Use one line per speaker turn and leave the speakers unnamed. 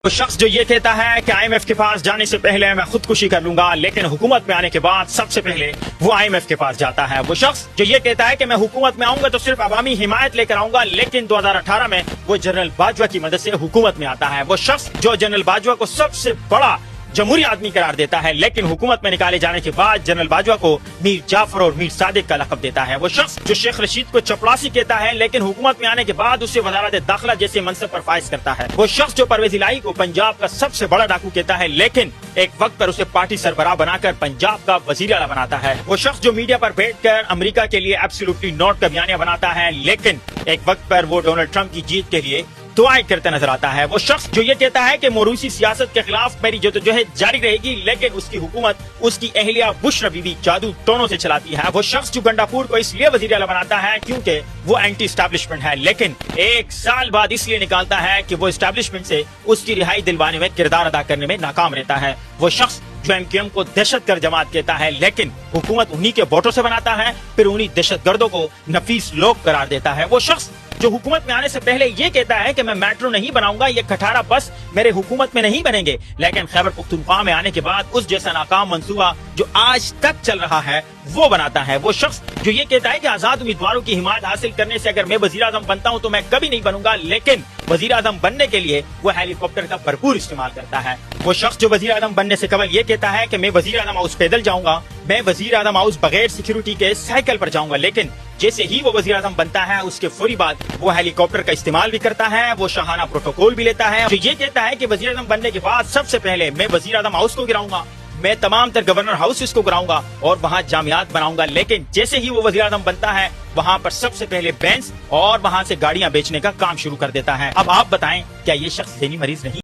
وہ شخص جو یہ کہتا ہے کہ IMF کے پاس جانے سے پہلے میں خودکشی کر لوں گا، لیکن حکومت میں آنے کے بعد سب سے پہلے وہ IMF کے پاس جاتا ہے۔ وہ شخص جو یہ کہتا ہے کہ میں حکومت میں آؤں گا تو صرف عوامی حمایت لے کر آؤں گا، لیکن 2018 میں وہ جنرل باجوہ کی مدد سے حکومت میں آتا ہے۔ وہ شخص جو جنرل باجوہ کو سب سے بڑا جمہوری آدمی قرار دیتا ہے، لیکن حکومت میں نکالے جانے کے بعد جنرل باجوہ کو میر جعفر اور میر صادق کا لقب دیتا ہے۔ وہ شخص جو شیخ رشید کو چپڑاسی کہتا ہے، لیکن حکومت میں آنے کے بعد اسے وزارت داخلہ جیسے منصب پر فائز کرتا ہے۔ وہ شخص جو پرویز الہی کو پنجاب کا سب سے بڑا ڈاکو کہتا ہے، لیکن ایک وقت پر اسے پارٹی سربراہ بنا کر پنجاب کا وزیر اعلیٰ بناتا ہے۔ وہ شخص جو میڈیا پر بیٹھ کر امریکہ کے لیے ایبسولوٹلی نوٹ کا بیانیہ بناتا ہے، لیکن ایک وقت پر وہ ڈونلڈ ٹرمپ کی جیت کے لیے دعائیں کرتے نظر آتا ہے۔ وہ شخص جو یہ کہتا ہے کہ موروثی سیاست کے خلاف میری جدوجہد جاری رہے گی، لیکن اس کی حکومت اس کی اہلیہ بشرا بی بی جادو ٹونوں سے چلاتی ہے۔ وہ شخص جو گنڈاپور کو اس لیے وزیر اعلیٰ بناتا ہے کیونکہ وہ اینٹی اسٹیبلشمنٹ ہے، لیکن ایک سال بعد اس لیے نکالتا ہے کہ وہ اسٹیبلشمنٹ سے اس کی رہائی دلوانے میں کردار ادا کرنے میں ناکام رہتا ہے۔ وہ شخص جو MQM کو دہشت گرد جماعت کہتا ہے، لیکن حکومت انہی کے ووٹوں سے بناتا ہے، پھر انہی دہشت گردوں کو نفیس لوگ قرار دیتا ہے۔ وہ شخص جو حکومت میں آنے سے پہلے یہ کہتا ہے کہ میں میٹرو نہیں بناؤں گا، یہ کھٹارا بس میرے حکومت میں نہیں بنیں گے، لیکن خیبر پختونخوا میں آنے کے بعد اس جیسا ناکام منصوبہ جو آج تک چل رہا ہے وہ بناتا ہے۔ وہ شخص جو یہ کہتا ہے کہ آزاد امیدواروں کی حمایت حاصل کرنے سے اگر میں وزیر اعظم بنتا ہوں تو میں کبھی نہیں بنوں گا، لیکن وزیر اعظم بننے کے لیے وہ ہیلی کاپٹر کا بھرپور استعمال کرتا ہے۔ وہ شخص جو وزیر اعظم بننے سے قبل یہ کہتا ہے کہ میں وزیر اعظم ہاؤس پیدل جاؤں گا، میں وزیر اعظم ہاؤس بغیر سیکیورٹی کے سائیکل پر جاؤں گا، لیکن جیسے ہی وہ وزیر اعظم بنتا ہے اس کے فوری بعد وہ ہیلی کاپٹر کا استعمال بھی کرتا ہے، وہ شاہانہ پروٹوکول بھی لیتا ہے۔ جو یہ کہتا ہے کہ وزیر اعظم بننے کے بعد سب سے پہلے میں وزیر اعظم ہاؤس کو گراؤں گا، میں تمام تر گورنر ہاؤسز کو گراؤں گا اور وہاں جامعات بناؤں گا، لیکن جیسے ہی وہ وزیر اعظم بنتا ہے وہاں پر سب سے پہلے بینز اور وہاں سے گاڑیاں بیچنے کا کام شروع کر دیتا ہے۔ اب آپ بتائیں کیا یہ شخص ذہنی مریض نہیں؟